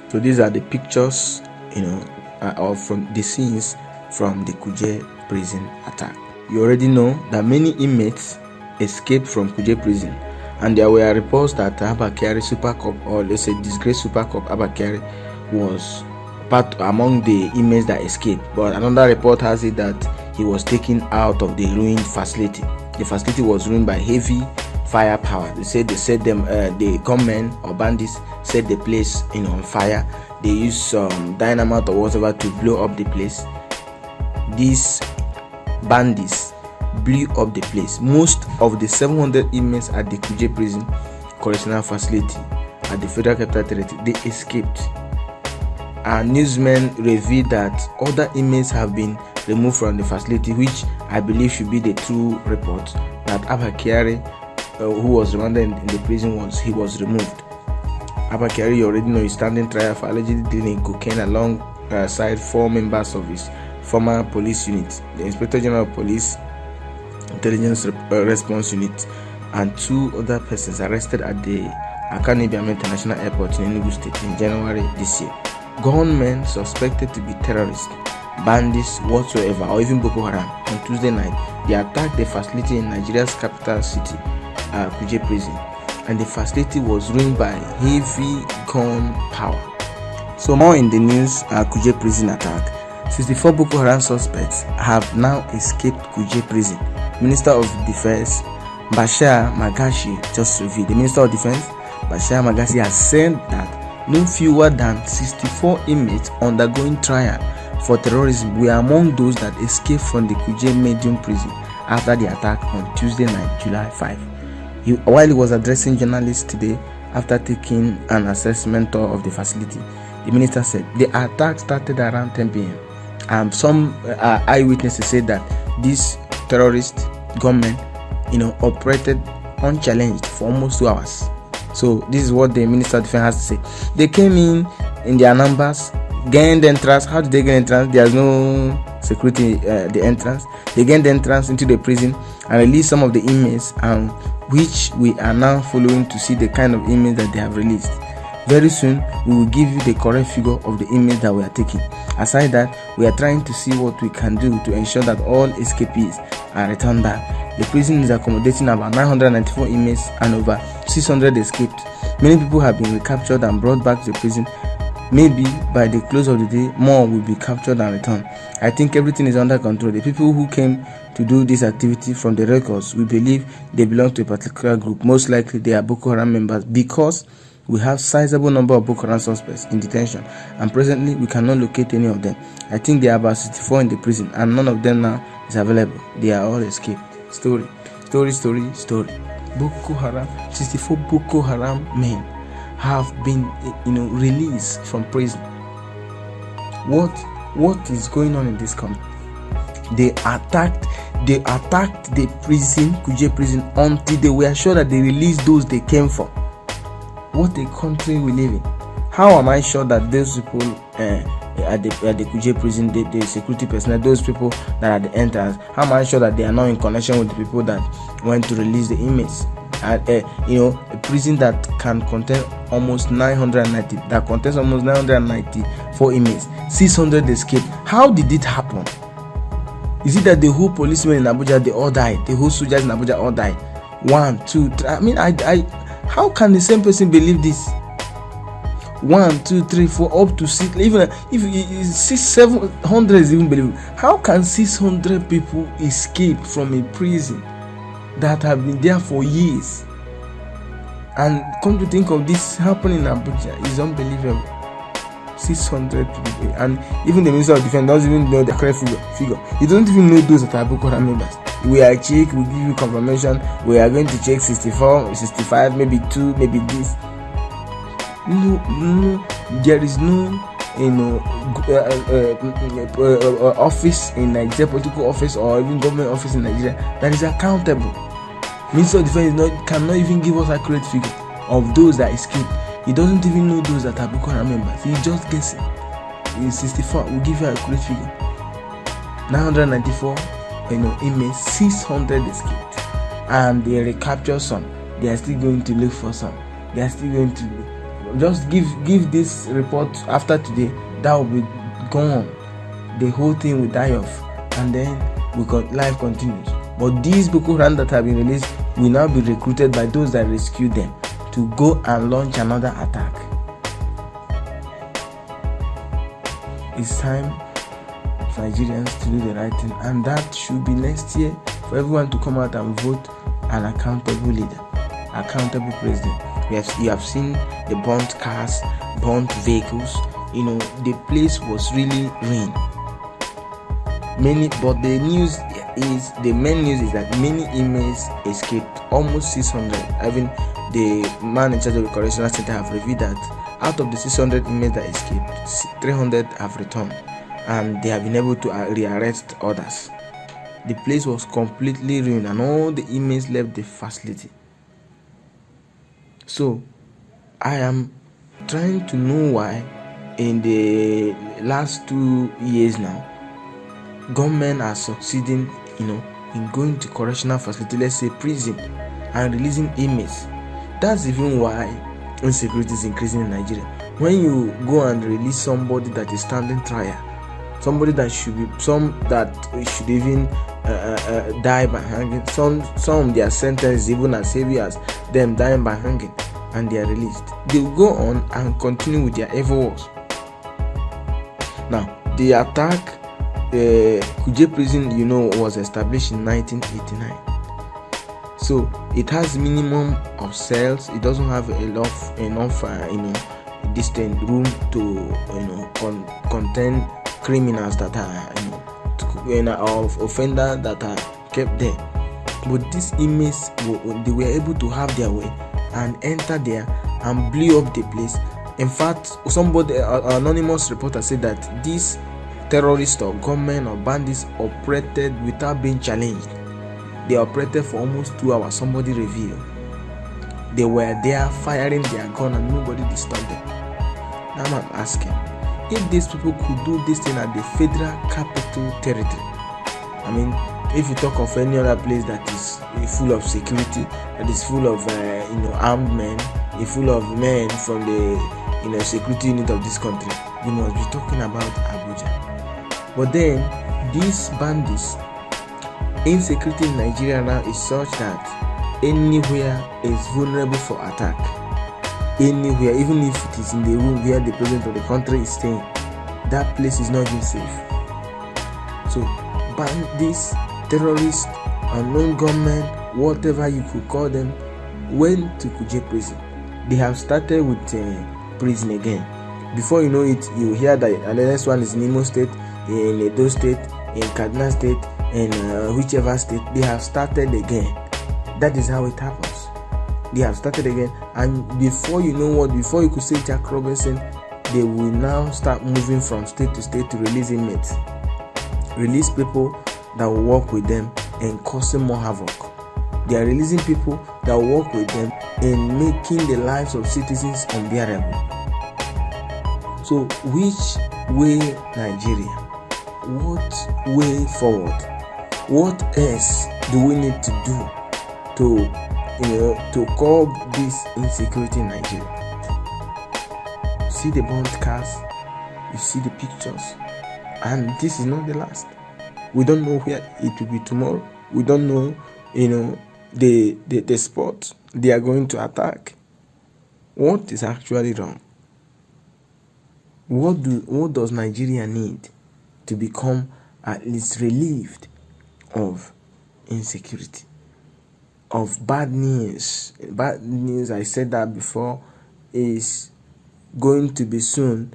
So these are the pictures, or from the scenes from the Kuje prison attack. You already know that many inmates escaped from Kuje prison, and there were reports that Abba Kyari Supercop, or let's say disgraced Supercop Abba Kyari, was part among the inmates that escaped. But another report has it that he was taken out of the ruined facility. The facility was ruined by heavy firepower. They said the gunmen or bandits set the place on fire. They used some dynamite or whatever to blow up the place. These bandits blew up the place. Most of the 700 inmates at the Kuje prison correctional facility at the Federal Capital Territory, they escaped. And newsmen revealed that other inmates have been removed from the facility, which I believe should be the true report, that Abba Kyari, who was remanded in the prison, was removed. Abba Kyari, you already know, is standing trial for allegedly dealing cocaine alongside 4 members of his former police unit, the Inspector General of Police Intelligence Response Unit, and 2 other persons arrested at the Akanu International Airport in Enugu State in January this year. Gunmen suspected to be terrorists, bandits whatsoever, or even Boko Haram. On Tuesday night, they attacked the facility in Nigeria's capital city, Kuje prison, and the facility was ruined by heavy gun power. So more in the news, Kuje prison attack. 64 Boko Haram suspects have now escaped Kuje prison. Minister of Defense Bashir Magashi just revealed. The Minister of Defense Bashir Magashi has said that no fewer than 64 inmates undergoing trial for terrorism were among those that escaped from the Kuje medium prison after the attack on Tuesday night, July 5. While he was addressing journalists today after taking an assessment tour of the facility, the minister said the attack started around 10 p.m. Some eyewitnesses said that these terrorist gunmen, operated unchallenged for almost 2 hours. So this is what the Minister of Defense has to say. They came in their numbers, gained entrance. How did they gain entrance? There's no security the entrance. They gained entrance into the prison and released some of the inmates, which we are now following to see the kind of inmates that they have released. Very soon, we will give you the correct figure of the inmates that we are taking. Aside that, we are trying to see what we can do to ensure that all escapees are returned back. The prison is accommodating about 994 inmates and over 600 escaped. Many people have been recaptured and brought back to the prison. Maybe by the close of the day, more will be captured and returned. I think everything is under control. The people who came to do this activity, from the records, we believe they belong to a particular group. Most likely they are Boko Haram members, because we have sizable number of Boko Haram suspects in detention, and presently we cannot locate any of them. I think there are about 64 in the prison, and none of them now is available. They are all escaped. Story. Boko Haram, 64 Boko Haram men have been, released from prison. What is going on in this country? They attacked the prison, Kuje prison, until they were sure that they released those they came for. What a country we live in. How am I sure that those people at the Kuje prison, the security personnel, those people that are at the entrance, how am I sure that they are not in connection with the people that went to release the inmates? A prison that can contain almost 990, that contains almost 994 inmates, 600 escaped. How did it happen? Is it that the whole policemen in Abuja, they all died? The whole soldiers in Abuja all died? 1, 2, 3. I mean, how can the same person believe this? 1, 2, 3, 4, up to 6. Even if 700 is even believable. How can 600 people escape from a prison that have been there for years? And come to think of this happening in Abuja, is unbelievable. 600 people, and even the Minister of Defense doesn't even know the correct figure. He doesn't even know those that are Boko Haram members. We are check, we give you confirmation. We are going to check 64, 65, maybe 2, maybe this. No, there is no, office in Nigeria, political office or even government office in Nigeria that is accountable. Minister of Defense cannot even give us accurate figure of those that escaped. He doesn't even know those that are Boko Haram members. He just guessing. In 64, we'll give you a accurate figure. 994, inmates, 600 escaped, and they recapture some. They are still going to look for some. They are still going to just give this report after today, that will be gone. The whole thing will die off, and then life continues. But these Boko Haram that have been released will now be recruited by those that rescued them to go and launch another attack. It's time for Nigerians to do the right thing, and that should be next year for everyone to come out and vote an accountable leader, accountable president. You have seen the burnt cars, burnt vehicles. The place was really ruined. But the main news is that many inmates escaped, almost 600. Even the man in charge of the correctional center have revealed that out of the 600 inmates that escaped, 300 have returned, and they have been able to rearrest others. The place was completely ruined, and all the inmates left the facility. So, I am trying to know why in the last 2 years now, gunmen are succeeding, in going to correctional facility, let's say prison, and releasing inmates. That's even why insecurity is increasing in Nigeria. When you go and release somebody that is standing trial, somebody that should even die by hanging, some their sentence is even as heavy as them dying by hanging, and they are released. They will go on and continue with their evil works. Now, the attack, Kuje prison, was established in 1989. So it has minimum of cells. It doesn't have enough distant room to contain criminals that are of offenders that are kept there. But these inmates, they were able to have their way and enter there and blew up the place. In fact, an anonymous reporter said that these terrorists or gunmen or bandits operated without being challenged. They operated for almost 2 hours. Somebody revealed they were there firing their gun and nobody disturbed them. Now I'm asking, if these people could do this thing at the federal capital territory, I mean, if you talk of any other place that is full of security, that is full of armed men, full of men from the security unit of this country, you must be talking about Abuja. But then these bandits, insecurity in Nigeria now is such that anywhere is vulnerable for attack. Anywhere, even if it is in the room where the president of the country is staying, that place is not even safe. So bandits, terrorists, unknown gunmen, whatever you could call them, went to Kuje prison. They have started with prison again. Before you know it, you hear that the next one is in Imo State, in Edo State, in Katsina State, in whichever state. They have started again. That is how it happens. They have started again, and before you know what, before you could say Jack Robinson, they will now start moving from state to state to release inmates, release people that will work with them and causing more havoc. They are releasing people that will work with them in making the lives of citizens unbearable. So which way Nigeria? What way forward? What else do we need to do to curb this insecurity in Nigeria? See the burnt cars, you see the pictures, and this is not the last. We don't know where it will be tomorrow. We don't know, the spot they are going to attack. What is actually wrong? What does Nigeria need to become at least relieved of insecurity, of bad news? Bad news, I said that before, is going to be soon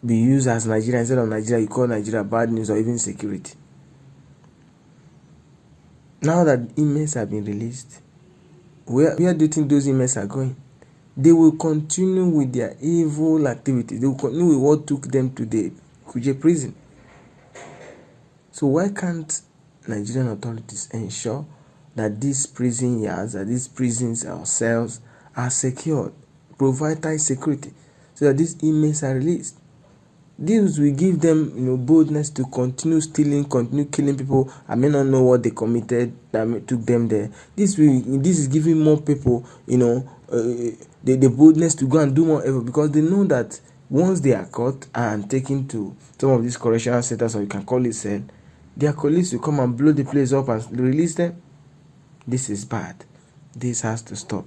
be used as Nigeria. Instead of Nigeria, you call Nigeria bad news or even security. Now that inmates have been released, where do you think those inmates are going? They will continue with their evil activities. They will continue with what took them to the Kuje prison. So why can't Nigerian authorities ensure that these prison yards, that these prisons or cells are secured, provide tight security, so that these inmates are released? This will give them, boldness to continue stealing, continue killing people. I may not know what they committed that took them there. This is giving more people, the boldness to go and do more evil, because they know that once they are caught and taken to some of these correctional centers, or you can call it cell, their colleagues will come and blow the place up and release them. This is bad. This has to stop.